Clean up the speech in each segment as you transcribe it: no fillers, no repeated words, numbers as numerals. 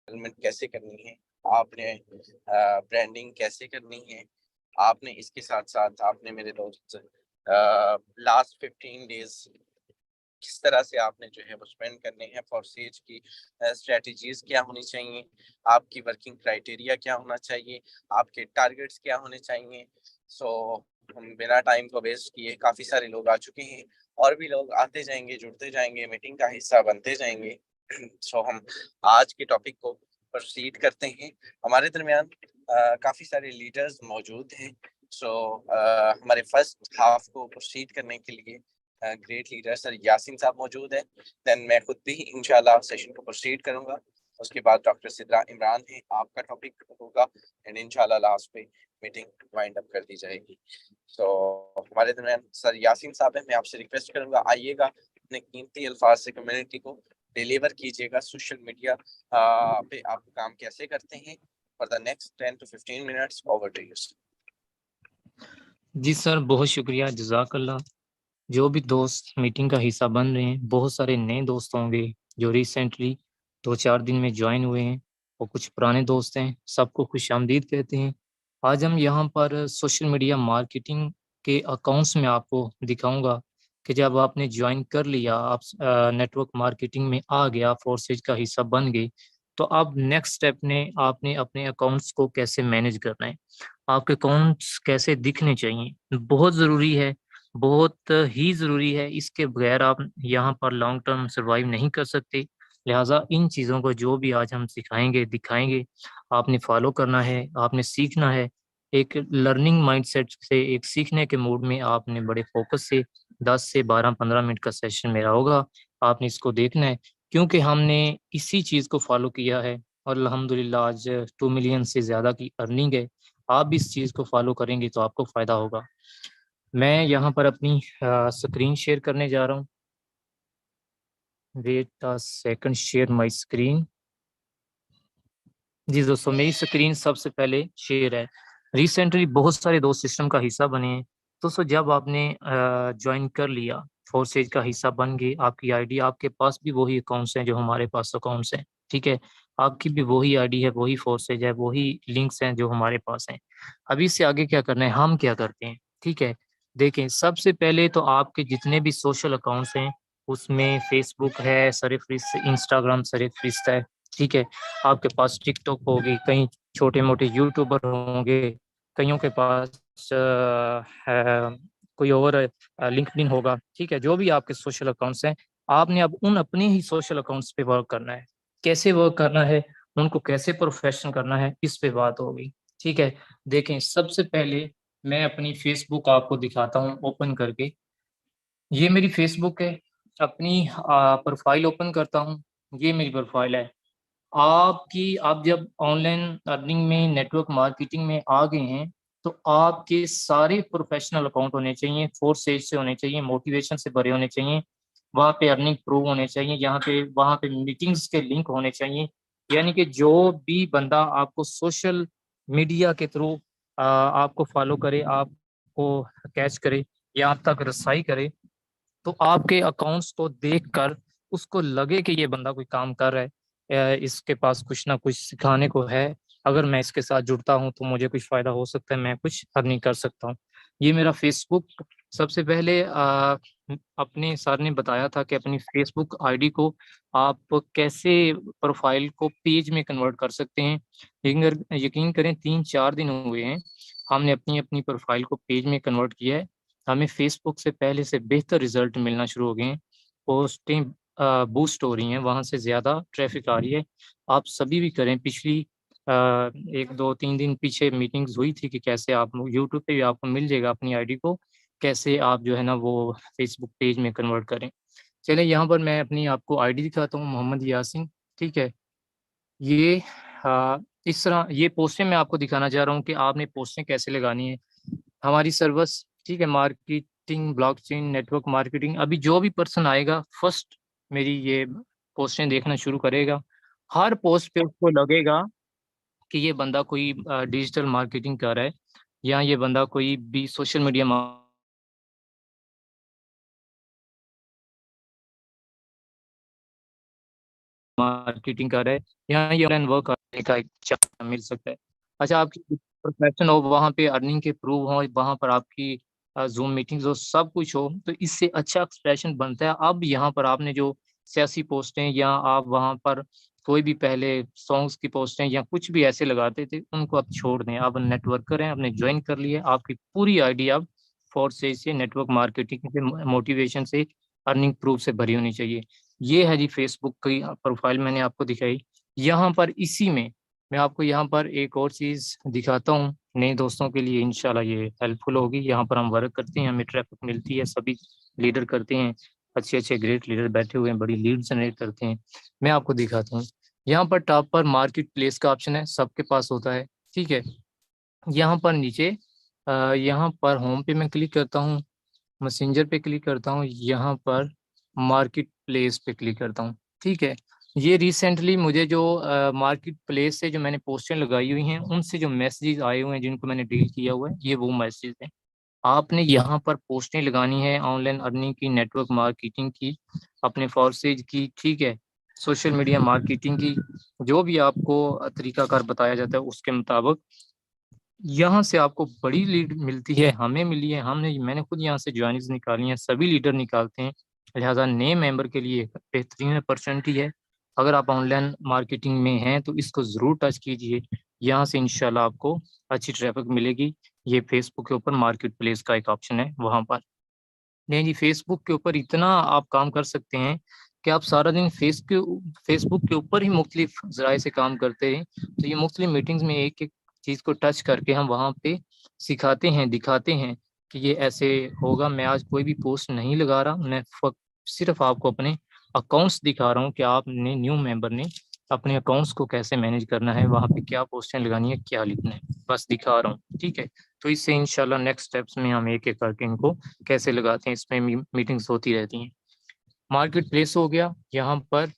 Development कैसे करनी है, आपने ब्रांडिंग कैसे करनी है, आपने इसके साथ साथ आपने मेरे दोस्त लास्ट 15 डेज किस तरह से आपने जो है वो स्पेंड करने हैं। फॉर सेज की स्ट्रेटजीज क्या होनी चाहिए, आपकी वर्किंग क्राइटेरिया क्या होना चाहिए, आपके टारगेट्स क्या होने चाहिए। सो हम बिना टाइम को वेस्ट किए, काफी सारे लोग आ चुके हैं और भी लोग आते जाएंगे, जुड़ते जाएंगे, मीटिंग का हिस्सा बनते जाएंगे। सो हम आज के टॉपिक को प्रोसीड करते हैं। हमारे दरमियान काफी सारे लीडर्स मौजूद हैं। सो हमारे फर्स्ट हाफ को प्रोसीड करने के लिए ग्रेट लीडर सर यासीन साहब मौजूद है। देन मैं खुद भी इंशाल्लाह सेशन को प्रोसीड करूंगा। उसके बाद डॉक्टर सिद्रा इमरान है, आपका टॉपिक होगा एंड इंशाल्लाह लास्ट पे मीटिंग वाइंड अप कर दी जाएगी। तो हमारे दरमियान सर यासीन साहब है, मैं आपसे रिक्वेस्ट करूंगा आइएगा, अपने कीमती अल्फाज से कम्युनिटी को डिलीवर कीजिएगा। सोशल मीडिया पे आप काम कैसे करते हैं for the next 10 to 15 minutes. Over to you. जी सर, बहुत शुक्रिया, जज़ाकल्लाह। जो भी दोस्त मीटिंग का हिस्सा बन रहे हैं, बहुत सारे नए दोस्त होंगे जो रिसेंटली 2-4 दिन में ज्वाइन हुए हैं और कुछ पुराने दोस्त हैं, सबको खुशामदीद कहते हैं। आज हम यहाँ पर सोशल मीडिया मार्केटिंग के अकाउंट्स में आपको दिखाऊँगा कि जब आपने ज्वाइन कर लिया, आप नेटवर्क मार्केटिंग में आ गए, आप फोर्सेज का हिस्सा बन गए, तो अब नेक्स्ट स्टेप ने आपने अपने अकाउंट्स को कैसे मैनेज करना है, आपके अकाउंट्स कैसे दिखने चाहिए। बहुत ज़रूरी है, बहुत ही ज़रूरी है, इसके बगैर आप यहाँ पर लॉन्ग टर्म सर्वाइव नहीं कर सकते। लिहाज़ा इन चीज़ों को जो भी आज हम सिखाएँगे, दिखाएँगे, आपने फ़ॉलो करना है, आपने सीखना है। एक लर्निंग माइंडसेट से, एक सीखने के मूड में आपने बड़े फ़ोकस से 10 से 12-15 मिनट का सेशन मेरा होगा, आपने इसको देखना है, क्योंकि हमने इसी चीज़ को फ़ॉलो किया है और अल्हम्दुलिल्लाह आज 2 मिलियन से ज़्यादा की अर्निंग है। आप भी इस चीज़ को फ़ॉलो करेंगे तो आपको फ़ायदा होगा। मैं यहाँ पर अपनी स्क्रीन शेयर करने जा रहा हूँ। Wait a second, share my screen. जी दोस्तों, मेरी स्क्रीन सबसे पहले शेयर है। रिसेंटली बहुत सारे दोस्त सिस्टम का हिस्सा बने हैं। दोस्तों, जब आपने जॉइन कर लिया, फोर्सेज का हिस्सा बन गए, आपकी आईडी, आपके पास भी वही अकाउंट्स हैं जो हमारे पास अकाउंट्स हैं, ठीक है? आपकी भी वही आईडी है, वही फोर्सेज है, वही लिंक्स हैं जो हमारे पास हैं। अभी इससे आगे क्या करना है, हम क्या करते हैं, ठीक है? देखें, सबसे पहले तो आपके जितने भी सोशल अकाउंट्स हैं, उसमें फेसबुक है सरफ़हरिस्त, इंस्टाग्राम सरफ़हरिस्त है, ठीक है? आपके पास टिकटॉक होगी, कई छोटे-मोटे यूट्यूबर होंगे, कइयों के पास है कोई और लिंक्डइन होगा, ठीक है? जो भी आपके सोशल अकाउंट्स हैं, आपने अब उन अपने ही सोशल अकाउंट्स पे वर्क करना है। कैसे वर्क करना है, उनको कैसे प्रोफेशन करना है, इस पे बात होगी, ठीक है? देखें, सबसे पहले मैं अपनी फेसबुक आपको दिखाता हूँ ओपन करके। ये मेरी फेसबुक है, अपनी प्रोफाइल ओपन करता हूँ, ये मेरी प्रोफाइल है। आप जब ऑनलाइन अर्निंग में, नेटवर्क मार्केटिंग में आ गए हैं, तो आपके सारे प्रोफेशनल अकाउंट होने चाहिए, फोर्सेज से होने चाहिए, मोटिवेशन से भरे होने चाहिए, वहाँ पे अर्निंग प्रूव होने चाहिए, यहाँ पे वहाँ पे मीटिंग्स के लिंक होने चाहिए। यानी कि जो भी बंदा आपको सोशल मीडिया के थ्रू आपको फॉलो करे, आपको कैच करे या आप तक रसाई करे, तो आपके अकाउंट्स को देखकर उसको लगे कि ये बंदा कोई काम कर रहा है, इसके पास कुछ ना कुछ सिखाने को है, अगर मैं इसके साथ जुड़ता हूँ तो मुझे कुछ फ़ायदा हो सकता है, मैं कुछ अर्निंग कर सकता हूँ। ये मेरा फ़ेसबुक। सबसे पहले अपने सर ने बताया था कि अपनी फ़ेसबुक आईडी को आप कैसे प्रोफ़ाइल को पेज में कन्वर्ट कर सकते हैं। यकीन करें 3-4 दिन हुए हैं, हमने अपनी-अपनी प्रोफ़ाइल को पेज में कन्वर्ट किया है। हमें फ़ेसबुक से पहले से बेहतर रिज़ल्ट मिलना शुरू हो गए हैं। पोस्टें बूस्ट हो रही हैं, वहाँ से ज़्यादा ट्रैफ़िक आ रही है। आप सभी भी करें, पिछली 1, 2, 3 दिन पीछे मीटिंग्स हुई थी कि कैसे आप यूट्यूब पे भी आपको मिल जाएगा अपनी आईडी को, कैसे आप जो है ना वो फ़ेसबुक पेज में कन्वर्ट करें। चलिए यहाँ पर मैं अपनी आपको आईडी दिखाता हूँ, मोहम्मद यासीन, ठीक है? ये इस तरह ये पोस्टें मैं आपको दिखाना चाह रहा हूँ कि आपने पोस्टें कैसे लगानी है। हमारी सर्विस, ठीक है, मार्केटिंग, ब्लॉकचेन, नेटवर्क मार्केटिंग, अभी जो भी पर्सन आएगा फर्स्ट मेरी ये पोस्टें देखना शुरू करेगा। हर पोस्ट पे उसको लगेगा कि ये बंदा कोई डिजिटल मार्केटिंग कर रहा है या ये बंदा कोई भी सोशल मीडिया मा मार्केटिंग कर रहा है, यहाँ ये ऑनलाइन वर्क करने का एक चांस मिल सकता है। अच्छा, आपकी प्रोफेशन हो, वहाँ पे अर्निंग के प्रूव हो, वहाँ पर आपकी जूम मीटिंग्स हो, सब कुछ हो, तो इससे अच्छा एक्सप्रेशन बनता है। अब यहाँ पर आपने जो सियासी पोस्टें या आप वहाँ पर कोई भी पहले सॉन्ग्स की पोस्टें या कुछ भी ऐसे लगाते थे, उनको आप छोड़ दें। आप नेटवर्कर हैं, आपने ज्वाइन कर लिया, आपकी पूरी आईडी आप फोर्सेज से, नेटवर्क मार्केटिंग से, मोटिवेशन से, अर्निंग प्रूफ से भरी होनी चाहिए। ये है जी फेसबुक की प्रोफाइल मैंने आपको दिखाई। यहाँ पर इसी में मैं आपको यहाँ पर एक और चीज़ दिखाता हूँ नए दोस्तों के लिए, इंशाल्लाह ये हेल्पफुल होगी। यहाँ पर हम वर्क करते हैं, हमें ट्रैफिक मिलती है, सभी लीडर करते हैं, अच्छे अच्छे ग्रेट लीडर बैठे हुए हैं, बड़ी लीड जनरेट करते हैं। मैं आपको दिखाता हूँ। यहाँ पर टॉप पर मार्केट प्लेस का ऑप्शन है, सबके पास होता है, ठीक है। यहाँ पर नीचे यहाँ पर होम पे मैं क्लिक करता हूँ, मैसेंजर पे क्लिक करता हूँ, यहाँ पर मार्केट प्लेस पे क्लिक करता हूँ, ठीक है। ये रिसेंटली मुझे जो मार्केट प्लेस से जो मैंने पोस्टें लगाई हुई हैं, उनसे जो मैसेजेस आए हुए हैं, जिनको मैंने डील किया हुआ है, ये वो मैसेज हैं। आपने यहाँ पर पोस्टें लगानी है ऑनलाइन अर्निंग की, नेटवर्क मार्केटिंग की, अपने फोर्सेज की, ठीक है, सोशल मीडिया मार्केटिंग की, जो भी आपको तरीकाकार बताया जाता है उसके मुताबिक यहाँ से आपको बड़ी लीड मिलती है। हमें मिली है, मैंने खुद यहाँ से ज्वाइनिंग्स निकाली हैं, सभी लीडर निकालते हैं। लिहाजा नए मेंबर के लिए बेहतरीन अपॉर्चुनिटी है। अगर आप ऑनलाइन मार्केटिंग में हैं तो इसको ज़रूर टच कीजिए, यहाँ से इंशाल्लाह आपको अच्छी ट्रैफिक मिलेगी। ये फेसबुक के ऊपर मार्केट प्लेस का एक ऑप्शन है वहाँ पर। नहीं जी, फेसबुक के ऊपर इतना आप काम कर सकते हैं कि आप सारा दिन फेसबुक के ऊपर ही मुख्तलिफ ज़राए से काम करते हैं। तो ये मुख्तलिफ मीटिंग्स में एक एक चीज़ को टच करके हम वहाँ पे सिखाते हैं, दिखाते हैं कि ये ऐसे होगा। मैं आज कोई भी पोस्ट नहीं लगा रहा, मैं सिर्फ आपको अपने अकाउंट्स दिखा रहा हूँ कि आपने न्यू मेंबर ने अपने अकाउंट्स को कैसे मैनेज करना है, वहाँ पे क्या पोस्टें लगानी है, क्या लिखना है, बस दिखा रहा हूँ, ठीक है। तो इससे इंशाल्लाह नेक्स्ट स्टेप्स में हम एक एक करके इनको कैसे लगाते हैं, इसमें मीटिंग्स होती रहती हैं। मार्केट प्लेस हो गया यहाँ पर,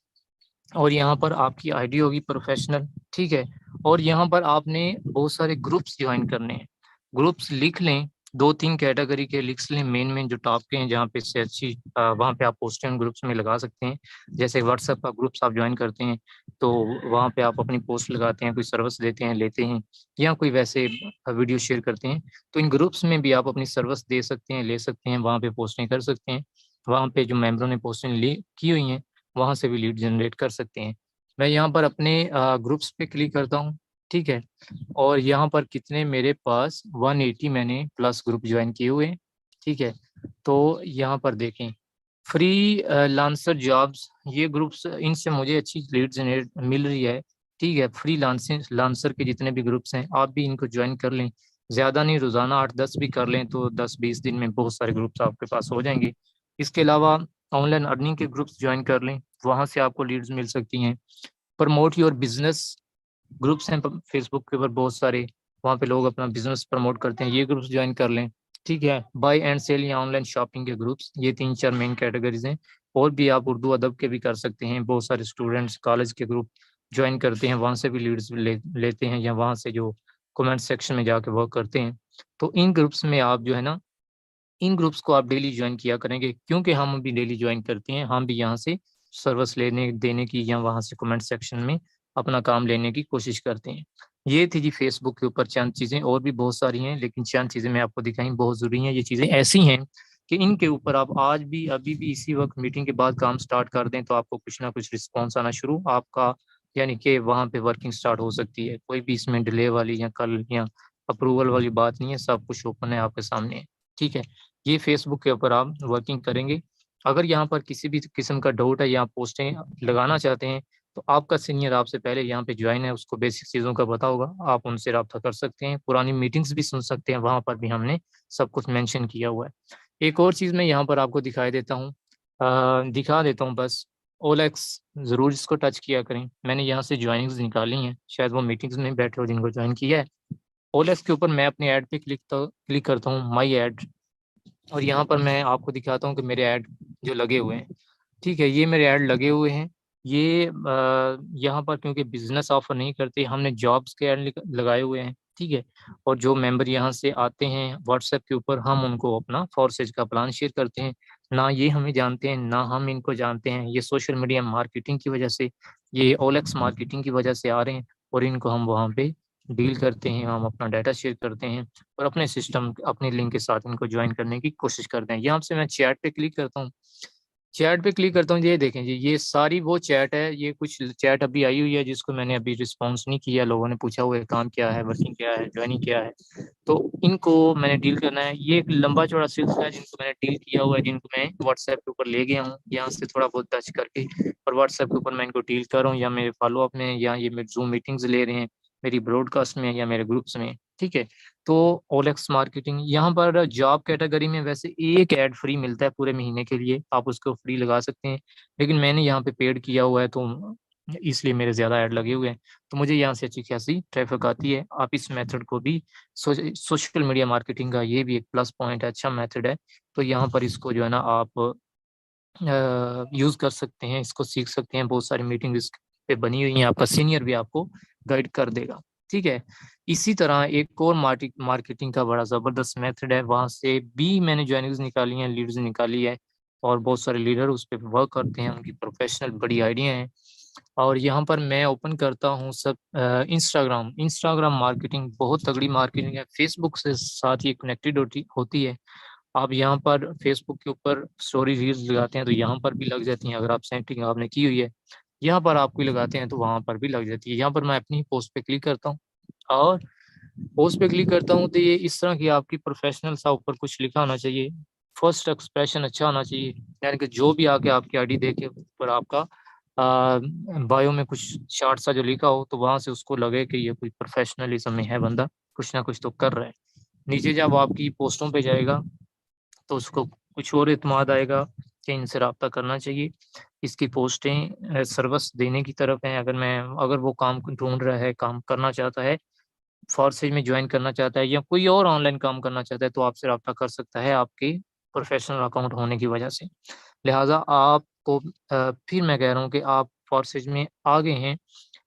और यहाँ पर आपकी आईडी होगी प्रोफेशनल, ठीक है। और यहाँ पर आपने बहुत सारे ग्रुप्स ज्वाइन करने हैं। ग्रुप्स लिख लें, 2-3 कैटेगरी के लिख लें, मेन जो टॉप के हैं, जहाँ पे से अच्छी वहाँ पे आप पोस्टें उन ग्रुप्स में लगा सकते हैं। जैसे व्हाट्सएप का ग्रुप्स आप ज्वाइन करते हैं तो वहाँ पे आप अपनी पोस्ट लगाते हैं, कोई सर्विस देते हैं, लेते हैं, या कोई वैसे वीडियो शेयर करते हैं, तो इन ग्रुप्स में भी आप अपनी सर्विस दे सकते हैं, ले सकते हैं, वहाँ पे पोस्टिंग कर सकते हैं। वहाँ पे जो मेंबरों ने पोस्टिंग की हुई हैं, वहाँ से भी लीड जनरेट कर सकते हैं। मैं यहाँ पर अपने ग्रुप्स पे क्लिक करता हूँ, ठीक है। और यहाँ पर कितने मेरे पास 180 मैंने प्लस ग्रुप ज्वाइन किए हुए हैं, ठीक है। तो यहाँ पर देखें, फ्री लांसर जॉब्स, ये ग्रुप्स, इनसे मुझे अच्छी लीड जनरेट मिल रही है, ठीक है। फ्री लांसर के जितने भी ग्रुप्स हैं, आप भी इनको ज्वाइन कर लें। ज़्यादा नहीं, रोज़ाना 8-10 भी कर लें तो 10-20 दिन में बहुत सारे ग्रुप्स आपके पास हो जाएंगे। इसके अलावा ऑनलाइन अर्निंग के ग्रुप्स ज्वाइन कर लें, वहाँ से आपको लीड्स मिल सकती हैं। प्रमोट योर बिजनेस ग्रुप्स हैं फेसबुक के ऊपर बहुत सारे, वहाँ पे लोग अपना बिजनेस प्रमोट करते हैं, ये ग्रुप्स ज्वाइन कर लें, ठीक है। बाय एंड सेल या ऑनलाइन शॉपिंग के ग्रुप्स, ये 3-4 मेन कैटेगरीज हैं। और भी आप उर्दू अदब के भी कर सकते हैं, बहुत सारे स्टूडेंट्स कॉलेज के ग्रुप ज्वाइन करते हैं, वहाँ से भी लीड्स लेते हैं, या वहाँ से जो कमेंट सेक्शन में जाके वर्क करते हैं। तो इन ग्रुप्स में आप जो है ना, इन ग्रुप्स को आप डेली ज्वाइन किया करेंगे, क्योंकि हम भी डेली ज्वाइन करते हैं, हम भी यहाँ से सर्विस लेने देने की या वहाँ से कमेंट सेक्शन में अपना काम लेने की कोशिश करते हैं। ये थी जी फेसबुक के ऊपर चंद चीज़ें, और भी बहुत सारी हैं, लेकिन चंद चीज़ें मैं आपको दिखाई बहुत ज़रूरी हैं। ये चीज़ें ऐसी हैं कि इनके ऊपर आप आज भी, अभी भी, इसी वक्त मीटिंग के बाद काम स्टार्ट कर दें तो आपको कुछ ना कुछ रिस्पॉन्स आना शुरू आपका, यानी कि वहाँ पे वर्किंग स्टार्ट हो सकती है। कोई भी इसमें डिले वाली या कल या अप्रूवल वाली बात नहीं है, सब कुछ ओपन है आपके सामने, ठीक है। ये फेसबुक के ऊपर आप वर्किंग करेंगे। अगर यहाँ पर किसी भी किस्म का डाउट है या आप पोस्टें लगाना चाहते हैं, तो आपका सीनियर आपसे पहले यहाँ पे ज्वाइन है, उसको बेसिक चीज़ों का पता होगा, आप उनसे रब्ता कर सकते हैं, पुरानी मीटिंग्स भी सुन सकते हैं, वहाँ पर भी हमने सब कुछ मेंशन किया हुआ है। एक और चीज़ मैं यहाँ पर आपको दिखा देता हूँ बस। OLX ज़रूर इसको टच किया करें, मैंने यहाँ से ज्वाइनिंग्स निकाली हैं, शायद वो मीटिंग्स में बैठे हो जिनको ज्वाइन किया है। OLX के ऊपर मैं अपने ऐड पे क्लिक करता हूँ, माई ऐड, और यहाँ पर मैं आपको दिखाता हूँ कि मेरे ऐड जो लगे हुए हैं, ठीक है, ये मेरे ऐड लगे हुए हैं। ये यहाँ पर क्योंकि बिजनेस ऑफर नहीं करते, हमने जॉब्स के ऐड लगाए हुए हैं, ठीक है। और जो मेंबर यहाँ से आते हैं व्हाट्सएप के ऊपर, हम उनको अपना फोर्सेज का प्लान शेयर करते हैं। ना ये हमें जानते हैं, ना हम इनको जानते हैं। ये सोशल मीडिया मार्केटिंग की वजह से, ये ओलेक्स मार्केटिंग की वजह से आ रहे हैं, और इनको हम वहाँ पे डील करते हैं, हम अपना डाटा शेयर करते हैं और अपने सिस्टम, अपने लिंक के साथ इनको ज्वाइन करने की कोशिश करते हैं। यहाँ से मैं चैट पे क्लिक करता हूँ, चैट पे क्लिक करता हूँ, ये देखें जी, ये सारी वो चैट है। ये कुछ चैट अभी आई हुई है जिसको मैंने अभी रिस्पॉन्स नहीं किया, लोगों ने पूछा हुआ है काम क्या है, वर्किंग क्या है, ज्वाइनिंग क्या है, तो इनको मैंने डील करना है। ये एक लंबा चौड़ा सिलसिला है जिनको मैंने डील किया हुआ है, जिनको मैं व्हाट्सएप के ऊपर ले गया हूँ, यहाँ से थोड़ा बहुत टच करके, और व्हाट्सएप के ऊपर मैं इनको डील कर रहा हूँ, या मेरे फॉलोअप में, या ये मेरे जूम मीटिंग्स ले रहे हैं मेरी ब्रॉडकास्ट में या मेरे ग्रुप्स में, ठीक है। तो ओलेक्स मार्केटिंग, यहाँ पर जॉब कैटेगरी में वैसे एक ऐड फ्री मिलता है पूरे महीने के लिए, आप उसको फ्री लगा सकते हैं, लेकिन मैंने यहाँ पे पेड किया हुआ है, तो इसलिए मेरे ज़्यादा ऐड लगे हुए हैं, तो मुझे यहाँ से अच्छी खासी ट्रैफिक आती है। आप इस मेथड को भी, सोशल मीडिया मार्केटिंग का ये भी एक प्लस पॉइंट है, अच्छा मेथड है। तो यहाँ पर इसको जो है ना आप यूज़ कर सकते हैं, इसको सीख सकते हैं, बहुत सारी मीटिंग इस पे बनी हुई हैं, आपका सीनियर भी आपको गाइड कर देगा, ठीक है। इसी तरह एक और मार्केटिंग का बड़ा ज़बरदस्त मेथड है, वहाँ से भी मैंने ज्वाइनिंग्स निकाली हैं, लीड्स निकाली है, और बहुत सारे लीडर उस पर वर्क करते हैं, उनकी प्रोफेशनल बड़ी आइडिया हैं। और यहाँ पर मैं ओपन करता हूँ सब इंस्टाग्राम, इंस्टाग्राम मार्केटिंग बहुत तगड़ी मार्केटिंग है, फेसबुक से साथ ही कनेक्टेड होती है। आप यहाँ पर फेसबुक के ऊपर स्टोरी रील्स लगाते हैं तो यहाँ पर भी लग जाती हैं, अगर आप सेटिंग आपने की हुई है, यहाँ पर आप कोई लगाते हैं तो वहाँ पर भी लग जाती है। यहाँ पर मैं अपनी पोस्ट पे क्लिक करता हूँ, और पोस्ट पे क्लिक करता हूँ तो ये इस तरह की आपकी प्रोफेशनल सा ऊपर कुछ लिखा होना चाहिए, फर्स्ट एक्सप्रेशन अच्छा होना चाहिए, यानी कि जो भी आके आपकी आईडी देखे ऊपर आपका बायो में कुछ शार्ट सा जो लिखा हो, तो वहां से उसको लगे कि ये कोई प्रोफेशनलिज्म में है बंदा, कुछ ना कुछ तो कर रहा है। नीचे जब आपकी पोस्टों पे जाएगा तो उसको कुछ और इत्मीद आएगा कि इनसे रब्ता करना चाहिए, इसकी पोस्टें सर्विस देने की तरफ हैं। अगर वो काम ढूंढ रहा है, काम करना चाहता है, फोर्सेज में ज्वाइन करना चाहता है, या कोई और ऑनलाइन काम करना चाहता है, तो आपसे रब्ता कर सकता है आपके प्रोफेशनल अकाउंट होने की वजह से। लिहाजा आपको फिर मैं कह रहा हूँ कि आप फोर्सेज में आ गए हैं,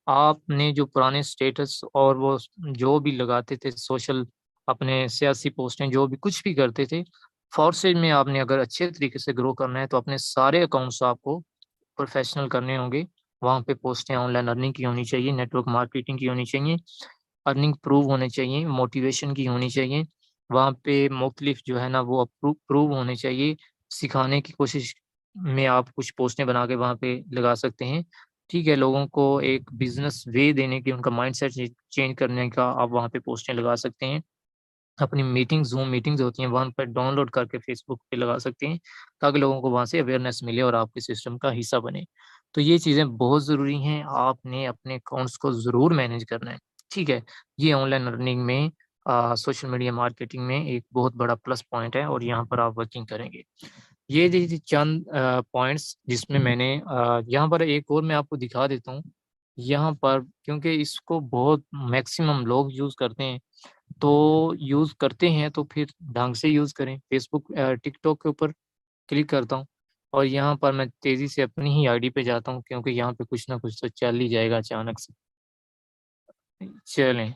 आपने जो पुराने स्टेटस और वो जो भी लगाते थे सोशल, अपने सियासी पोस्टें जो भी कुछ भी करते थे, फोर्सेज में आपने अगर अच्छे तरीके से ग्रो करना है तो अपने सारे अकाउंट्स आपको प्रोफेशनल करने होंगे। वहाँ पे पोस्टें ऑनलाइन अर्निंग की होनी चाहिए, नेटवर्क मार्केटिंग की होनी चाहिए, अर्निंग प्रूव होने चाहिए, मोटिवेशन की होनी चाहिए। वहाँ पे मुख्तलिफ जो है ना वो प्रूव होने चाहिए। सिखाने की कोशिश में आप कुछ पोस्टें बना के वहाँ पे लगा सकते हैं। ठीक है, लोगों को एक बिज़नेस वे देने की, उनका माइंडसेट चेंज करने का आप वहाँ पे पोस्टें लगा सकते हैं। अपनी मीटिंग, ज़ूम मीटिंग्स होती हैं, वहाँ पे डाउनलोड करके फ़ेसबुक पे लगा सकते हैं, ताकि लोगों को वहाँ से अवेयरनेस मिले और आपके सिस्टम का हिस्सा बने। तो ये चीज़ें बहुत ज़रूरी हैं, आपने अपने अकाउंट्स को ज़रूर मैनेज करना है, ठीक है? ये ऑनलाइन अर्निंग में सोशल मीडिया मार्केटिंग में एक बहुत बड़ा प्लस पॉइंट है, और यहाँ पर आप वर्किंग करेंगे। ये थी चंद पॉइंट्स जिसमें मैंने यहाँ पर एक और मैं आपको दिखा देता हूँ। यहाँ पर क्योंकि इसको बहुत मैक्सिमम लोग यूज़ करते हैं, तो यूज़ करते हैं तो फिर ढंग से यूज़ करें। फ़ेसबुक टिकटॉक के ऊपर क्लिक करता हूँ, और यहाँ पर मैं तेज़ी से अपनी ही आईडी पे जाता हूँ, क्योंकि यहाँ पे कुछ ना कुछ तो चल ही जाएगा अचानक से। चलें,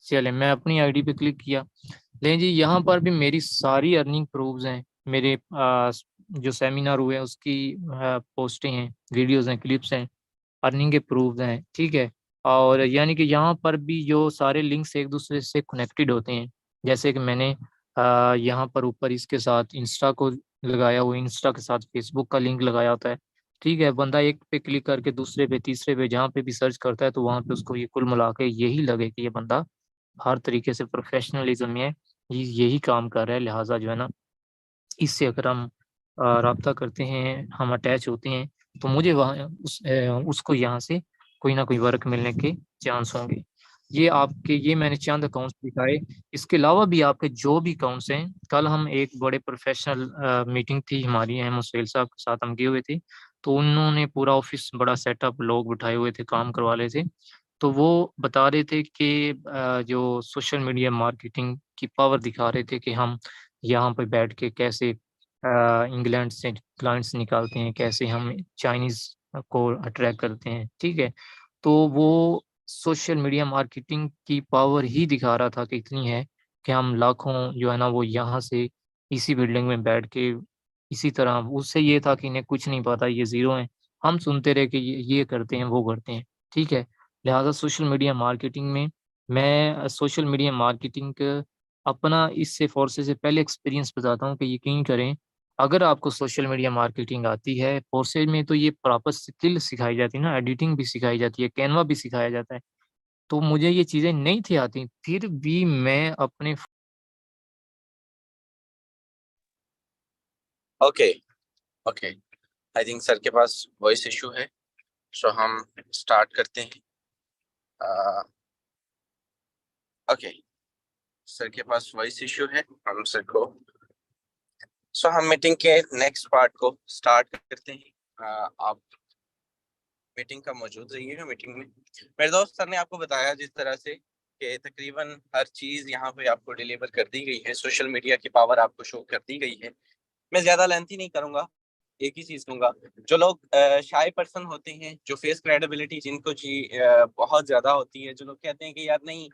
चलें मैं अपनी आईडी पे क्लिक किया। लें जी, यहाँ पर भी मेरी सारी अर्निंग प्रूफ्स हैं। मेरे जो सेमिनार हुए हैं उसकी पोस्टें हैं, वीडियोज़ हैं, क्लिप्स हैं, अर्निंग के प्रूफ्स हैं, ठीक है? और यानी कि यहाँ पर भी जो सारे लिंक्स एक दूसरे से कनेक्टेड होते हैं। जैसे कि मैंने यहाँ पर ऊपर इसके साथ इंस्टा को लगाया हुआ, इंस्टा के साथ फेसबुक का लिंक लगाया होता है, ठीक है? बंदा एक पे क्लिक करके दूसरे पे, तीसरे पे, जहाँ पे भी सर्च करता है तो वहाँ पे उसको ये कुल मिला के यही लगे कि ये बंदा हर तरीके से प्रोफेशनलिज्म में यही काम कर रहा है। लिहाजा जो है ना, इससे अगर हम राब्ता करते हैं, हम अटैच होते हैं, तो मुझे वहाँ उसको यहाँ से कोई ना कोई वर्क मिलने के चांस होंगे। ये मैंने चंद अकाउंट्स दिखाए। इसके अलावा भी आपके जो भी अकाउंट्स हैं, कल हम एक बड़े प्रोफेशनल मीटिंग थी हमारी, अहमद सुहेल साहब के साथ हम गए हुए थे, तो उन्होंने पूरा ऑफिस बड़ा सेटअप, लोग बिठाए हुए थे, काम करवा रहे थे। तो वो बता रहे थे कि जो सोशल मीडिया मार्केटिंग की पावर दिखा रहे थे कि हम यहाँ पे बैठ के कैसे इंग्लैंड से क्लाइंट्स निकालते हैं, कैसे हम चाइनीज़ को अट्रैक्ट करते हैं, ठीक है? तो वो सोशल मीडिया मार्केटिंग की पावर ही दिखा रहा था कि इतनी है कि हम लाखों जो है ना वो यहाँ से इसी बिल्डिंग में बैठ के इसी तरह उससे ये था कि इन्हें कुछ नहीं पता, ये ज़ीरो हैं। हम सुनते रहे कि ये करते हैं, वो करते हैं, ठीक है? लिहाज़ा सोशल मीडिया मार्केटिंग में मैं सोशल मीडिया मार्केटिंग का अपना इससे फ़ोरसे से पहले एक्सपीरियंस बताता हूँ कि यकीन करें, अगर आपको सोशल मीडिया मार्केटिंग आती है, फ़ोरसे में तो ये प्रॉपर स्किल सिखाई जाती है ना, एडिटिंग भी सिखाई जाती है, कैनवा भी सिखाया जाता है। तो मुझे ये चीज़ें नहीं थी आती, फिर भी मैं अपने okay, okay. I think sir के पास वॉइस इशू है, सो हम स्टार्ट करते हैं। ओके, सर के पास वॉइस इशू है, हम सर को हम मीटिंग के नेक्स्ट पार्ट को स्टार्ट करते हैं। आप मीटिंग का मौजूद रहिएगा मीटिंग में। मेरे दोस्त सर ने आपको बताया जिस तरह से कि तकरीबन हर चीज यहाँ पे आपको डिलीवर कर दी गई है, सोशल मीडिया की पावर आपको शो कर दी गई है। मैं ज्यादा लेंथी नहीं करूंगा, एक ही चीज कहूंगा। जो लोग शाय पर्सन होते हैं, जो फेस क्रेडिबिलिटी जिनको जी बहुत ज्यादा होती है, जो लोग कहते हैं कि यार नहीं,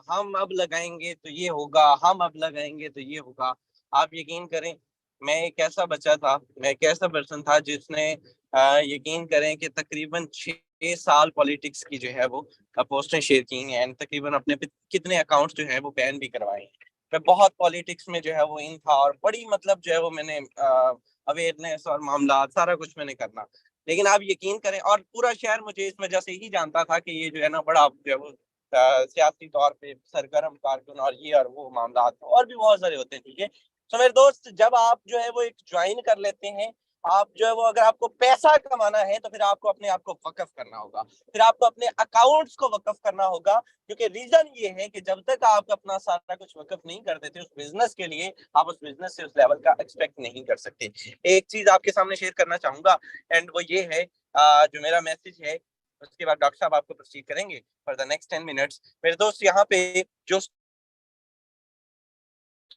हम अब लगाएंगे तो ये होगा, हम अब लगाएंगे तो ये होगा। आप यकीन करें, मैं एक ऐसा बच्चा था, मैं एक ऐसा पर्सन था जिसने यकीन करें कि तकरीबन 6 साल पॉलिटिक्स की जो है वो पोस्टें शेयर की हैं, एंड तकरीबन अपने कितने अकाउंट्स जो है वो बैन भी करवाए हैं। मैं बहुत पॉलिटिक्स में जो है वो इन था, और बड़ी मतलब जो है वो मैंने अवेयरनेस और मामला सारा कुछ मैंने करना। लेकिन आप यकीन करें, और पूरा शहर मुझे इस वजह से ही जानता था कि ये जो है ना बड़ा जो है वो सियासी तौर पे सरगर्म कारकुन, और ये और वो मामला और भी बहुत सारे होते हैं, ठीक है। तो मेरे दोस्त, जब आप जो है वो एक ज्वाइन कर लेते हैं, आप जो है वो, अगर आपको पैसा कमाना है तो फिर आपको अपने आप को वकफ करना होगा, फिर आपको अपने अकाउंट्स को वकफ करना होगा। क्योंकि रीजन ये है कि जब तक आप अपना सारा कुछ वकफ नहीं कर देते उस बिजनेस के लिए, आप उस बिजनेस से उस लेवल का एक्सपेक्ट नहीं कर सकते। एक चीज आपके सामने शेयर करना चाहूंगा, एंड वो ये है, जो मेरा मैसेज है, उसके बाद डॉक्टर साहब आपको प्रोसीड करेंगे फॉर द नेक्स्ट 10 मिनट्स। मेरे दोस्त, यहाँ पे जो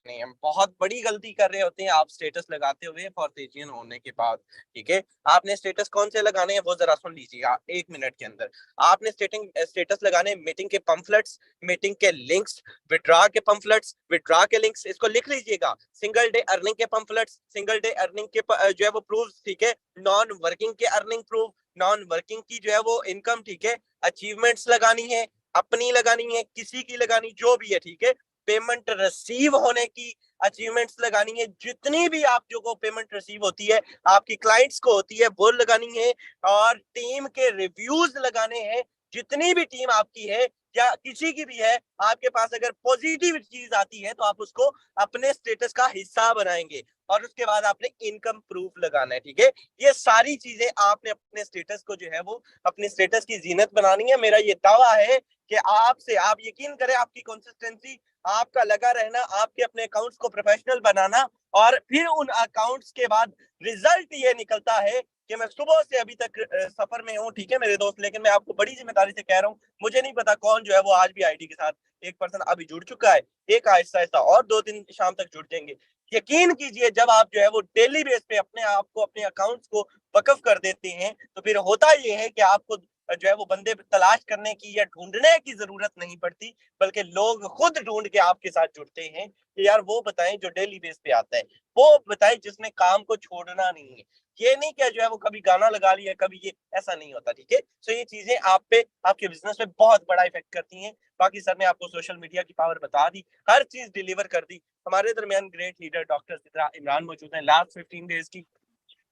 नहीं, हम बहुत बड़ी गलती कर रहे होते हैं आप स्टेटस लगाते हुए फॉर्तेजियन होने के बाद, ठीक है। आपने स्टेटस कौन से लगाने हैं वो जरा सुन लीजिएगा 1 मिनट के अंदर। आपने स्टेटस लगाने मीटिंग के पंफलेट्स, मीटिंग के लिंक्स, विड्रा के पंफलेट्स, विड्रा के लिंक्स, इसको लिख लीजिएगा। सिंगल डे अर्निंग के पंफलेट्स, सिंगल डे अर्निंग के जो है वो प्रूफ, ठीक है। नॉन वर्किंग के अर्निंग प्रूफ, नॉन वर्किंग की जो है वो इनकम, ठीक है। अचीवमेंट्स लगानी है, अपनी लगानी है, किसी की लगानी, जो भी है, ठीक है। पेमेंट रिसीव होने की अचीवमेंट्स लगानी है, जितनी भी आप जो को पेमेंट रिसीव होती है आपकी क्लाइंट्स को होती है वो लगानी है। और टीम के रिव्यूज लगाने हैं, जितनी भी टीम आपकी है या किसी की भी है, आपके पास अगर पॉजिटिव चीज आती है तो आप उसको अपने स्टेटस का हिस्सा बनाएंगे। और उसके बाद आपने इनकम प्रूफ लगाना है, ठीक है। ये सारी चीजें आपने अपने स्टेटस को जो है वो अपने स्टेटस की जीनत बनानी है। मेरा ये दावा है कि आपसे, आप यकीन करें, आपकी कंसिस्टेंसी, आपका लगा रहना, आपके अपने अकाउंट्स को प्रोफेशनल बनाना, और फिर उन अकाउंट्स के बाद रिजल्ट ये निकलता है कि मैं सुबह से अभी तक सफर में हूँ, ठीक है मेरे दोस्त। लेकिन मैं आपको बड़ी जिम्मेदारी से कह रहा हूँ, मुझे नहीं पता कौन जो है वो आज भी आईडी के साथ एक पर्सन अभी जुड़ चुका है, एक आहिस्ता आहिस्ता और 2 दिन शाम तक जुड़ जाएंगे। यकीन कीजिए, जब आप जो है वो डेली बेस पे अपने आप को, अपने अकाउंट्स को वकफ कर देते हैं, तो फिर होता ये है कि आपको जो है वो बंदे तलाश करने की या ढूंढने की जरूरत नहीं पड़ती, बल्कि लोग खुद ढूंढ के आपके साथ जुड़ते हैं कि यार वो बताएं जो डेली बेस पे आता है, वो बताएं जिसने काम को छोड़ना नहीं है। ये नहीं कि जो है वो कभी गाना लगा लिया, कभी ये, ऐसा नहीं होता, ठीक है। सो ये चीजें आप पे, आपके बिजनेस में बहुत बड़ा इफेक्ट करती हैं। बाकी सर ने आपको सोशल मीडिया की पावर बता दी, हर चीज डिलीवर कर दी। हमारे दरमियान great leader doctor Sidra Imran मौजूद हैं। लास्ट 15 डेज की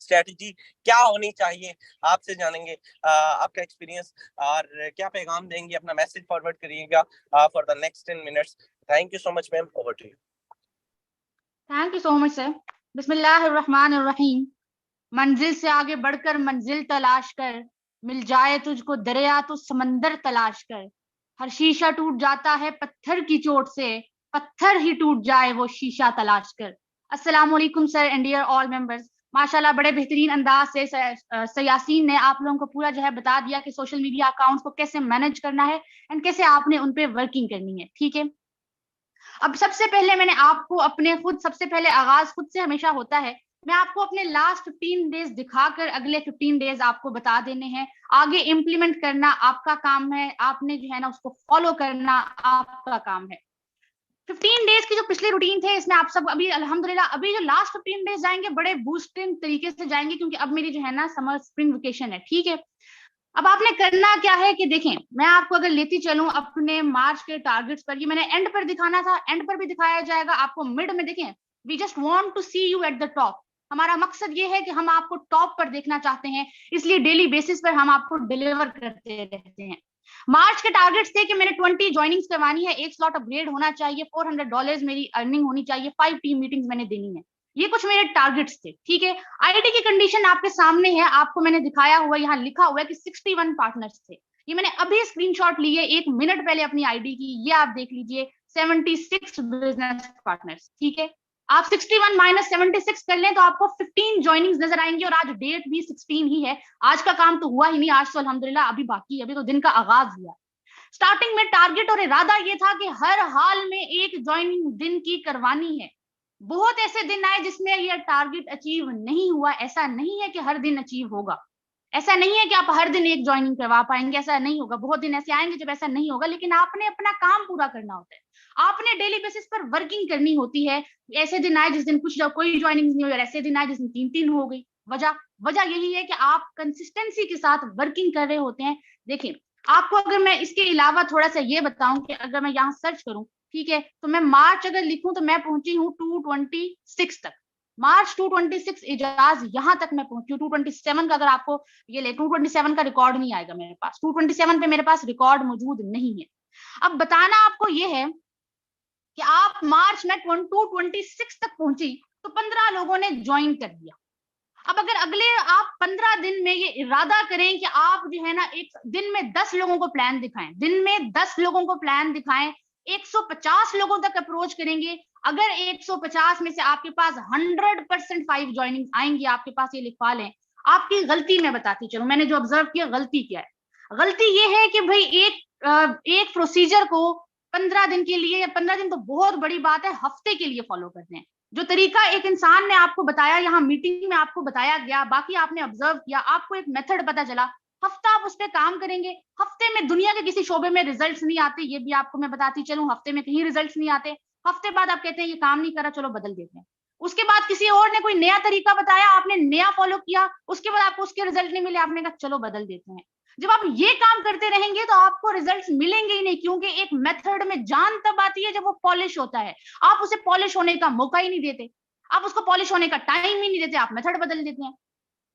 स्ट्रेटजी क्या होनी चाहिए आपसे जानेंगे, आपका एक्सपीरियंस और क्या पैगाम देंगे, अपना मैसेज फॉरवर्ड करिएगा for the next 10 minutes. Thank you so much ma'am, over to you. Thank you so much sir. बिस्मिल्लाहिर्रहमानिर्रहीम। मंजिल से आगे बढ़कर मंजिल तलाश कर, मिल जाए तुझको दरिया तो समंदर तलाश कर। हर शीशा टूट जाता है पत्थर की चोट से, पत्थर ही टूट जाए वो शीशा तलाश कर। अस्सलाम वालेकुम sir and dear all members. माशाल्लाह बड़े बेहतरीन अंदाज से यासीन ने आप लोगों को पूरा जो है बता दिया कि सोशल मीडिया अकाउंट्स को कैसे मैनेज करना है एंड कैसे आपने उन पे वर्किंग करनी है, ठीक है। अब सबसे पहले मैंने आपको अपने खुद, सबसे पहले आगाज खुद से हमेशा होता है। मैं आपको अपने लास्ट 15 डेज दिखाकर अगले 15 डेज आपको बता देने हैं। आगे इम्प्लीमेंट करना आपका काम है, आपने जो है ना उसको फॉलो करना आपका काम है। 15 डेज की जो पिछले रूटीन थे, इसमें आप सब अभी अल्हम्दुलिल्लाह अभी जो लास्ट 15 डेज जाएंगे बड़े बूस्टिंग तरीके से जाएंगे, क्योंकि अब मेरी जो है ना समर स्प्रिंग वेकेशन है, ठीक है। अब आपने करना क्या है कि देखें, मैं आपको अगर लेती चलूं अपने मार्च के टारगेट्स पर, ये मैंने एंड पर दिखाना था, एंड पर भी दिखाया जाएगा आपको, मिड में देखें, we just want to see you at the top. हमारा मकसद ये है कि हम आपको टॉप पर देखना चाहते हैं, इसलिए डेली बेसिस पर हम आपको डिलीवर करते रहते हैं। मार्च के टारगेट्स थे कि मैंने 20 ज्वाइनिंग्स करवानी है, एक स्लॉट अपग्रेड होना चाहिए, $400 मेरी अर्निंग होनी चाहिए, 5 टीम मीटिंग्स मैंने देनी है, ये कुछ मेरे टारगेट्स थे, ठीक है। आईडी की कंडीशन आपके सामने है, आपको मैंने दिखाया हुआ, यहाँ लिखा हुआ है कि 61 पार्टनर्स थे, ये मैंने अभी स्क्रीनशॉट ली है 1 मिनट पहले अपनी आईडी की, ये आप देख लीजिए 76 बिजनेस पार्टनर्स, ठीक है। आप 61 माइनस 76 कर लें तो आपको 15 ज्वाइनिंग्स नजर आएंगी, और आज डेट भी 16 ही है, आज का काम तो हुआ ही नहीं, आज तो अल्हम्दुलिल्लाह अभी बाकी, अभी तो दिन का आगाज हुआ। स्टार्टिंग में टारगेट और इरादा ये था कि हर हाल में एक ज्वाइनिंग दिन की करवानी है। बहुत ऐसे दिन आए जिसमें यह टारगेट अचीव नहीं हुआ, ऐसा नहीं है कि हर दिन अचीव होगा, ऐसा नहीं है कि आप हर दिन एक ज्वाइनिंग करवा पाएंगे, ऐसा नहीं होगा, बहुत दिन ऐसे आएंगे जब ऐसा नहीं होगा, लेकिन आपने अपना काम पूरा करना होता है, आपने डेली बेसिस पर वर्किंग करनी होती है। ऐसे दिन आए जिस दिन कुछ कोई ज्वाइनिंग नहीं हुई, और ऐसे दिन आए जिस दिन 3-3 हो गई, वजह यही है कि आप कंसिस्टेंसी के साथ वर्किंग कर रहे होते हैं। देखिए, आपको अगर मैं इसके अलावा थोड़ा सा ये बताऊं कि अगर मैं यहाँ सर्च करूं, ठीक है, तो मैं मार्च अगर लिखूं तो मैं पहुंची हूँ 226 तक, मार्च 226 इजाज यहाँ तक मैं पहुंची हूँ। 227 का अगर आपको ये ले, 227 का रिकॉर्ड नहीं आएगा मेरे पास, 227 पे मेरे पास रिकॉर्ड मौजूद नहीं है। अब बताना आपको ये है कि आप मार्च में 226 तक पहुंची तो 15 लोगों ने ज्वाइन कर दिया। अब अगर अगले आप 15 दिन में ये इरादा करें कि आप जो है ना एक दिन में 10 लोगों को प्लान दिखाएं, दिन में 10 लोगों को प्लान दिखाएं, 150 लोगों तक अप्रोच करेंगे, अगर 150 में से आपके पास 100% 5 ज्वाइनिंग आएंगी आपके पास, ये लिखवा लें। आपकी गलती मैं बताती चलूं, मैंने जो ऑब्जर्व किया गलती क्या है, गलती ये है कि भाई एक प्रोसीजर को 15 दिन के लिए, या 15 दिन तो बहुत बड़ी बात है, हफ्ते के लिए फॉलो करते हैं। जो तरीका एक इंसान ने आपको बताया, यहाँ मीटिंग में आपको बताया गया, बाकी आपने ऑब्जर्व किया, आपको एक मेथड पता चला, हफ्ता आप उस पर काम करेंगे, हफ्ते में दुनिया के किसी शोबे में रिजल्ट्स नहीं आते, ये भी आपको मैं बताती चलूं, हफ्ते में कहीं रिजल्ट्स नहीं आते, हफ्ते बाद आप कहते हैं ये काम नहीं करा, चलो बदल देते हैं। उसके बाद किसी और ने कोई नया तरीका बताया, आपने नया फॉलो किया, उसके बाद आपको उसके रिजल्ट नहीं मिले, आपने कहा चलो बदल देते हैं। जब आप ये काम करते रहेंगे तो आपको रिजल्ट्स मिलेंगे ही नहीं, क्योंकि एक मेथड में जान तब आती है जब वो पॉलिश होता है, आप उसे पॉलिश होने का मौका ही नहीं देते, आप उसको पॉलिश होने का टाइम ही नहीं देते, आप मेथड बदल देते हैं।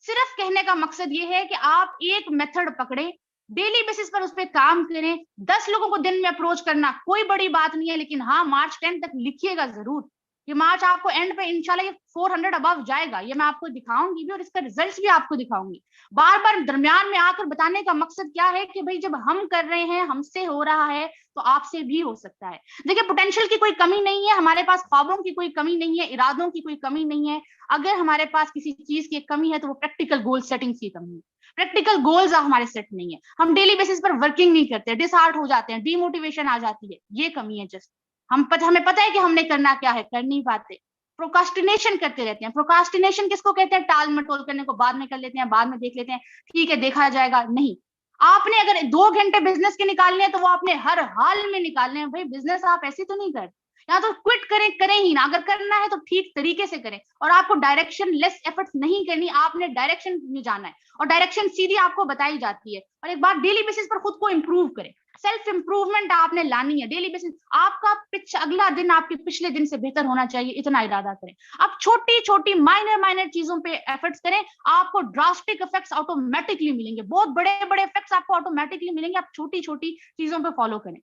सिर्फ कहने का मकसद ये है कि आप एक मेथड पकड़े, डेली बेसिस पर उस पर काम करें। 10 लोगों को दिन में अप्रोच करना कोई बड़ी बात नहीं है, लेकिन हाँ मार्च 10 तक लिखिएगा जरूर, ये मार्च आपको एंड पे इंशाल्लाह ये 400 अबव जाएगा, ये मैं आपको दिखाऊंगी भी और इसका रिजल्ट्स भी आपको दिखाऊंगी। बार बार दरमियान में आकर बताने का मकसद क्या है कि भाई जब हम कर रहे हैं, हमसे हो रहा है, तो आपसे भी हो सकता है। देखिए, पोटेंशियल की कोई कमी नहीं है हमारे पास, ख्वाबों की कोई कमी नहीं है, इरादों की कोई कमी नहीं है। अगर हमारे पास किसी चीज की कमी है तो वो प्रैक्टिकल गोल सेटिंग की कमी है, प्रैक्टिकल गोल्स हमारे सेट नहीं है, हम डेली बेसिस पर वर्किंग नहीं करते, डिसहार्ट हो जाते हैं, डीमोटिवेशन आ जाती है, ये कमी है। जस्ट हमें पता है कि हमने करना क्या है, कर नहीं पाते, प्रोकास्टिनेशन करते रहते हैं। प्रोकास्टिनेशन किसको कहते हैं? टाल मटोल करने को, बाद में कर लेते हैं, बाद में देख लेते हैं, ठीक है देखा जाएगा। नहीं, आपने अगर 2 घंटे बिजनेस के निकालने हैं तो वो आपने हर हाल में निकालने हैं। भाई बिजनेस आप ऐसे तो नहीं करते, या तो क्विट करें ही ना, अगर करना है तो ठीक तरीके से करें, और आपको डायरेक्शन लेस एफर्ट्स नहीं करनी, आपने डायरेक्शन में जाना है, और डायरेक्शन सीधी आपको बताई जाती है। और एक बार डेली बेसिस पर खुद को इंप्रूव करें, सेल्फ इंप्रूवमेंट आपने लानी है डेली बेसिस। आपका पिच अगला दिन आपके पिछले दिन से बेहतर होना चाहिए, इतना इरादा करें। आप छोटी छोटी माइनर चीजों पे एफर्ट्स करें, आपको ड्रास्टिक इफेक्ट्स ऑटोमेटिकली मिलेंगे, बहुत बड़े बड़े इफेक्ट्स आपको ऑटोमेटिकली मिलेंगे, आप छोटी छोटी चीजों पे फॉलो करें।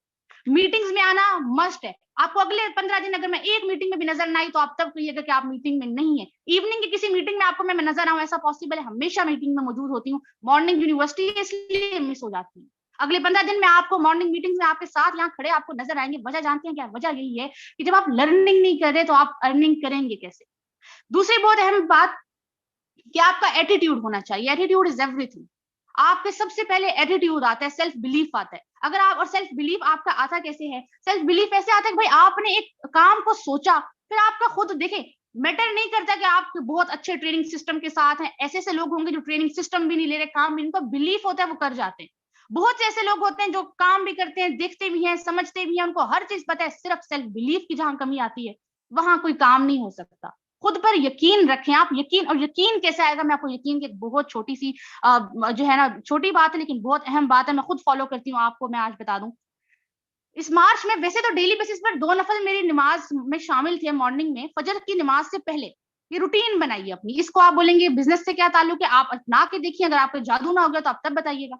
मीटिंग्स में आना मस्ट है। आपको अगले 15 दिन अगर मैं एक मीटिंग में भी नजर ना आई तो आप तब कहिएगा कि आप मीटिंग में नहीं है। इवनिंग की किसी मीटिंग में आपको मैं नजर आऊं, ऐसा पॉसिबल है, हमेशा मीटिंग में मौजूद होती हूँ, मॉर्निंग यूनिवर्सिटी इसलिए मिस हो जाती है। अगले 15 दिन में आपको मॉर्निंग मीटिंग्स में आपके साथ यहाँ खड़े आपको नजर आएंगे। वजह जानते हैं क्या? वजह यही है कि जब आप लर्निंग नहीं कर रहे तो आप अर्निंग करेंगे कैसे। दूसरी बहुत अहम बात कि आपका एटीट्यूड होना चाहिए। Attitude is everything. आपके सबसे पहले एटीट्यूड आता है, सेल्फ बिलीफ आता है। अगर आप, और सेल्फ बिलीफ आपका आता कैसे है? सेल्फ बिलीफ ऐसे आता है कि भाई आपने एक काम को सोचा, फिर आपका खुद देखे, मैटर नहीं करता कि आप बहुत अच्छे ट्रेनिंग सिस्टम के साथ हैं, ऐसे ऐसे लोग होंगे जो ट्रेनिंग सिस्टम भी नहीं ले रहे, काम भी, इनका बिलीफ होता है वो कर जाते हैं। बहुत से ऐसे लोग होते हैं जो काम भी करते हैं, देखते भी हैं, समझते भी हैं, उनको हर चीज पता है, सिर्फ सेल्फ बिलीफ की जहां कमी आती है वहां कोई काम नहीं हो सकता। खुद पर यकीन रखें आप। यकीन, और यकीन कैसे आएगा, मैं आपको यकीन की एक बहुत छोटी सी जो है ना, छोटी बात है लेकिन बहुत अहम बात है, मैं खुद फॉलो करती हूँ, आपको मैं आज बता दूं। इस मार्च में वैसे तो डेली बेसिस पर 2 नफल मेरी नमाज में शामिल थे मॉर्निंग में, फजर की नमाज से पहले। ये रूटीन बनाइए अपनी। इसको आप बोलेंगे बिजनेस से क्या ताल्लुक है, आप अपना के देखिए, अगर आपको जादू ना हो गया तो आप तब बताइएगा।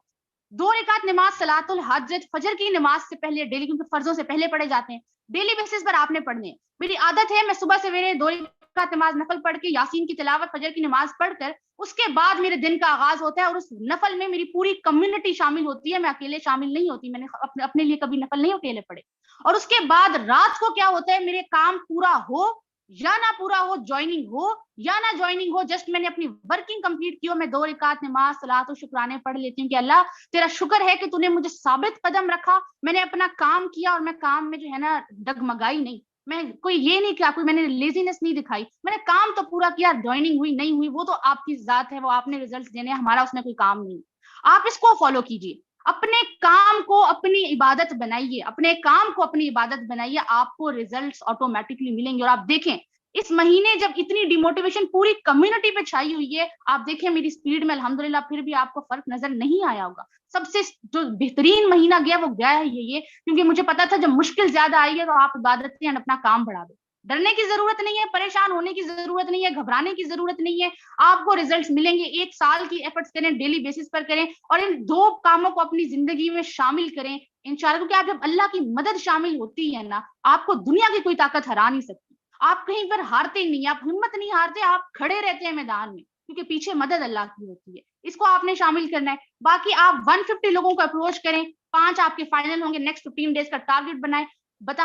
2 रकात नमाज सलातुल हजत फजर की नमाज से पहले डेली, क्योंकि फर्जों से पहले पढ़े जाते हैं, डेली बेसिस पर आपने पढ़ने हैं। मेरी आदत है, मैं सुबह सवेरे 2 रकात नमाज नफल पढ़ के, यासीन की तिलावत फजर की नमाज पढ़कर उसके बाद मेरे दिन का आगाज होता है, और उस नफल में मेरी पूरी कम्युनिटी शामिल होती है, मैं अकेले शामिल नहीं होती। मैंने अपने लिए कभी नफल नहीं अकेले पढ़े। और उसके बाद रात को क्या होता है, मेरे काम पूरा हो या ना पूरा हो, ज्वाइनिंग हो या ना ज्वाइनिंग हो, जस्ट मैंने अपनी वर्किंग कंप्लीट की हो, मैं 2 रकात नमाज सलात और शुक्राने पढ़ लेती हूँ कि अल्लाह तेरा शुक्र है कि तूने मुझे साबित कदम रखा, मैंने अपना काम किया और मैं काम में जो है ना डगमगाई नहीं, मैं कोई ये नहीं किया, कोई मैंने लेजीनेस नहीं दिखाई, मैंने काम तो पूरा किया। ज्वाइनिंग हुई नहीं हुई वो तो आपकी जात है, वो आपने रिजल्ट देने, हमारा उसमें कोई काम नहीं। आप इसको फॉलो कीजिए, अपने काम को अपनी इबादत बनाइए, अपने काम को अपनी इबादत बनाइए, आपको रिजल्ट्स ऑटोमेटिकली मिलेंगे। और आप देखें इस महीने जब इतनी डिमोटिवेशन पूरी कम्युनिटी पे छाई हुई है, आप देखें मेरी स्पीड में अल्हम्दुलिल्लाह फिर भी आपको फर्क नजर नहीं आया होगा। सबसे जो बेहतरीन महीना गया वो गया है ये, क्योंकि मुझे पता था जब मुश्किल ज्यादा आई है तो आप इबादत से अपना काम बढ़ा दो। डरने की जरूरत नहीं है, परेशान होने की जरूरत नहीं है, घबराने की जरूरत नहीं है, आपको रिजल्ट्स मिलेंगे। 1 साल की एफर्ट्स करें, डेली बेसिस पर करें, और इन 2 कामों को अपनी जिंदगी में शामिल करें इंशाल्लाह। क्योंकि आप जब अल्लाह की मदद शामिल होती है ना, आपको दुनिया की कोई ताकत हरा नहीं सकती। आप कहीं पर हारते नहीं, आप हिम्मत नहीं हारते, आप खड़े रहते हैं मैदान में, क्योंकि पीछे मदद अल्लाह की होती है। इसको आपने शामिल करना है। बाकी आप 150 लोगों को अप्रोच करें, 5 आपके फाइनल होंगे, नेक्स्ट 15 डेज का टारगेट बनाए।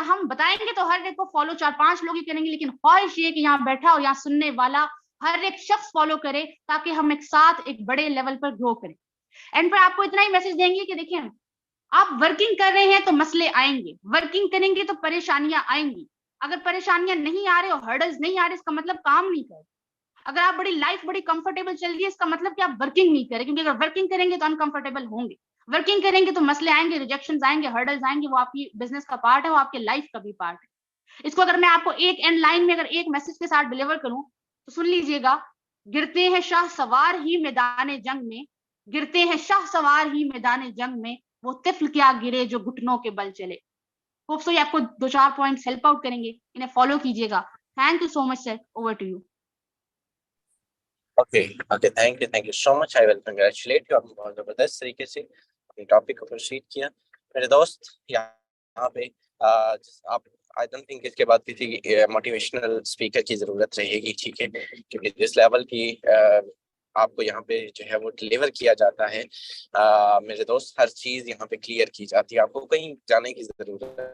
हम बताएंगे तो हर एक को फॉलो 4-5 लोग ही करेंगे, लेकिन ख्वाहिश ये कि यहाँ बैठा और यहाँ सुनने वाला हर एक शख्स फॉलो करे, ताकि हम एक साथ एक बड़े लेवल पर ग्रो करें। एंड पर आपको इतना ही मैसेज देंगे कि देखिए, आप वर्किंग कर रहे हैं तो मसले आएंगे, वर्किंग करेंगे तो परेशानियां आएंगी। अगर परेशानियां नहीं आ रहे और हर्डल्स नहीं आ रहे, इसका मतलब काम नहीं कर। अगर आप बड़ी लाइफ बड़ी कंफर्टेबल चल रही है, इसका मतलब कि आप वर्किंग नहीं करें, क्योंकि अगर वर्किंग करेंगे तो अनकंफर्टेबल होंगे, वर्किंग करेंगे तो मसले आएंगे, रिजेक्शन आएंगे, हर्डल्स आएंगे, वो आपकी बिजनेस का पार्ट है, वो आपके लाइफ का भी पार्ट है। इसको अगर मैं आपको एक एंड लाइन में अगर एक मैसेज के साथ डिलीवर करूं तो सुन लीजिएगा, गिरते हैं शाह सवार ही मैदान जंग में, गिरते हैं शाह सवार ही मैदान जंग में, वो तिफल क्या गिरे जो घुटनों के बल चले। होप सो ये आपको 2-4 पॉइंट्स हेल्प आउट करेंगे, इन्हें फॉलो कीजिएगा। Thank you so much sir, over to you. Okay, thank you so much. I will congratulate you, आपने बहुत जबरदस्त तरीके से अपने टॉपिक को प्रोसीड किया। मेरे दोस्त यहाँ पे आप, आई डोंट थिंक इसके बाद किसी मोटिवेशनल स्पीकर की जरूरत रहेगी, ठीक है, क्योंकि जिस लेवल की आपको यहाँ पे जो है वो डिलीवर किया जाता है, मेरे दोस्त, हर चीज यहाँ पे क्लियर की जाती है, आपको कहीं जाने की जरूरत है।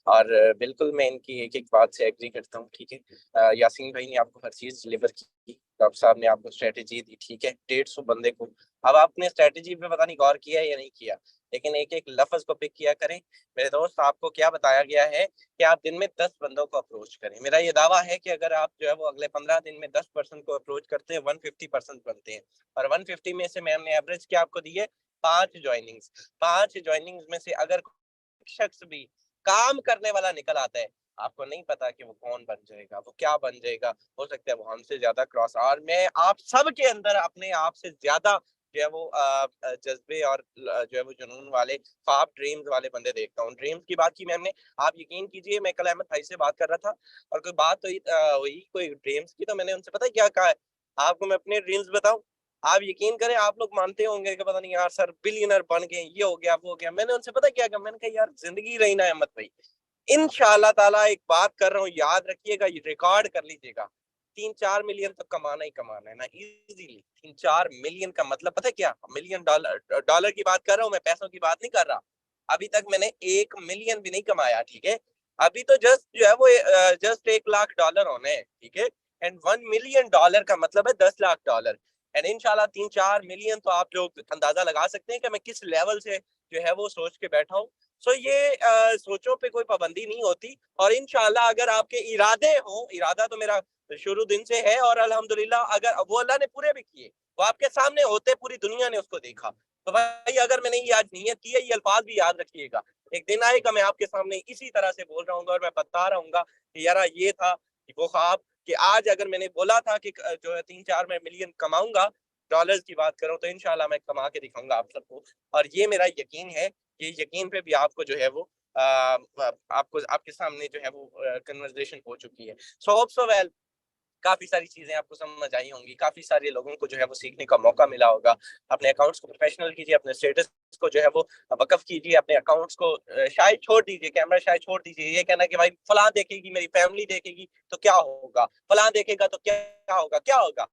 और बिल्कुल मैं इनकी एक एक बात से एग्री करता हूँ, ठीक है। यासीन भाई ने आपको हर चीज डिलीवर की, डॉक्टर साहब ने आपको स्ट्रेटेजी दी, ठीक है, 150 बंदे को। अब आपने स्ट्रेटेजी पे पता नहीं गौर किया या नहीं किया, लेकिन एक एक लफ्ज को पिक किया करें। मेरे दोस्त, आपको क्या बताया गया है कि आप दिन में 10 बंदों को अप्रोच करें। मेरा ये दावा है कि अगर आप जो है वो अगले 15 दिन में 10% को अप्रोच करते हैं, 150% बनते हैं। और 150 में से मैंने एवरेज क्या आपको दी है, 5 ज्वाइनिंग्स। 5 ज्वाइनिंग्स में से अगर शख्स भी काम करने वाला निकल आता है, आपको नहीं पता कि वो कौन बन जाएगा, वो क्या बन जाएगा। हो सकता है वो हमसे ज्यादा क्रॉस, और मैं आप सब के अंदर अपने आप से ज्यादा जो है वो जज्बे और जो है वो जुनून वाले, ख्वाब, ड्रीम्स वाले बंदे देखता हूँ। ड्रीम्स की बात की मैंने, आप यकीन कीजिए, मैं कल अहमद भाई से बात कर रहा था और कोई बात हुई कोई ड्रीम्स की, तो मैंने उनसे पता क्या कहा है, आपको मैं अपने ड्रीम्स बताऊं, आप यकीन करें, आप लोग मानते होंगे कि पता नहीं यार सर बिलियनर बन गए, ये हो गया वो हो गया। मैंने उनसे पता क्या कहा, मैंने कहा यार जिंदगी रही ना अहमद भाई, इंशाल्लाह ताला एक बात कर रहा हूँ, याद रखिएगा, रिकॉर्ड कर लीजिएगा, 3-4 मिलियन तो कमाना ही कमाना है ना, इजीली। 3-4 मिलियन का मतलब पता है क्या, मिलियन डॉलर की बात कर रहा हूँ मैं, पैसों की बात नहीं कर रहा। अभी तक मैंने 1 मिलियन भी नहीं कमाया, ठीक है, अभी तो जस्ट जो है वो जस्ट 1 लाख डॉलर होने हैं, ठीक है। एंड 1 मिलियन डॉलर का मतलब है 10 लाख डॉलर। एंड इंशाल्लाह 3-4 मिलियन तो आप लोग अंदाजा लगा सकते हैं कि मैं किस लेवल से जो है वो सोच के बैठा हूँ। सो ये सोचों पे कोई पाबंदी नहीं होती, और इंशाल्लाह अगर आपके इरादे हो, इरादा तो मेरा शुरू दिन से है, और अल्हम्दुलिल्लाह अगर वो अल्लाह ने पूरे भी किए, वो आपके सामने होते, पूरी दुनिया ने उसको देखा, तो भाई अगर मैंने ये आज नीयत की है, ये अल्फाज भी याद रखिएगा। एक दिन आएगा मैं आपके सामने इसी तरह से बोल रहा हूँ और मैं बता रहा हूँ कि यार ये था वो ख्वाब कि आज अगर मैंने बोला था कि जो है 3-4 मैं मिलियन कमाऊंगा, डॉलर्स की बात करूं, तो इंशाल्लाह मैं कमा के दिखाऊंगा आप सबको। और ये मेरा यकीन है, ये यकीन पे भी आपको जो है वो आपको आपके सामने जो है वो कन्वर्सेशन हो चुकी है। सो होप सो वेल काफी सारी चीजें आपको समझ आई होंगी, काफी सारे लोगों को जो है वो सीखने का मौका मिला होगा। अपने अकाउंट्स को प्रोफेशनल कीजिए, अपने स्टेटस को जो है वो वकफ कीजिए, अपने अकाउंट्स को शायद छोड़ दीजिए, कैमरा शायद छोड़ दीजिए। ये कहना कि भाई फलां देखेगी, मेरी फैमिली देखेगी तो क्या होगा, फलां देखेगा तो क्या होगा, क्या होगा।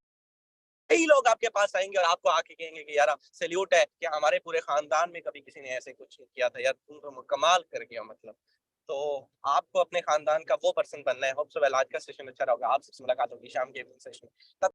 कई लोग आपके पास आएंगे और आपको आके कहेंगे कि यार सैल्यूट है कि हमारे पूरे खानदान में कभी किसी ने ऐसे कुछ किया था, यार तुम तो कमाल कर गया मतलब। तो आपको अपने खानदान का वो पर्सन बनना है। होप सो वेल आज का सेशन अच्छा रहा होगा। आप सबसे मुलाकात होगी शाम के सेशन में।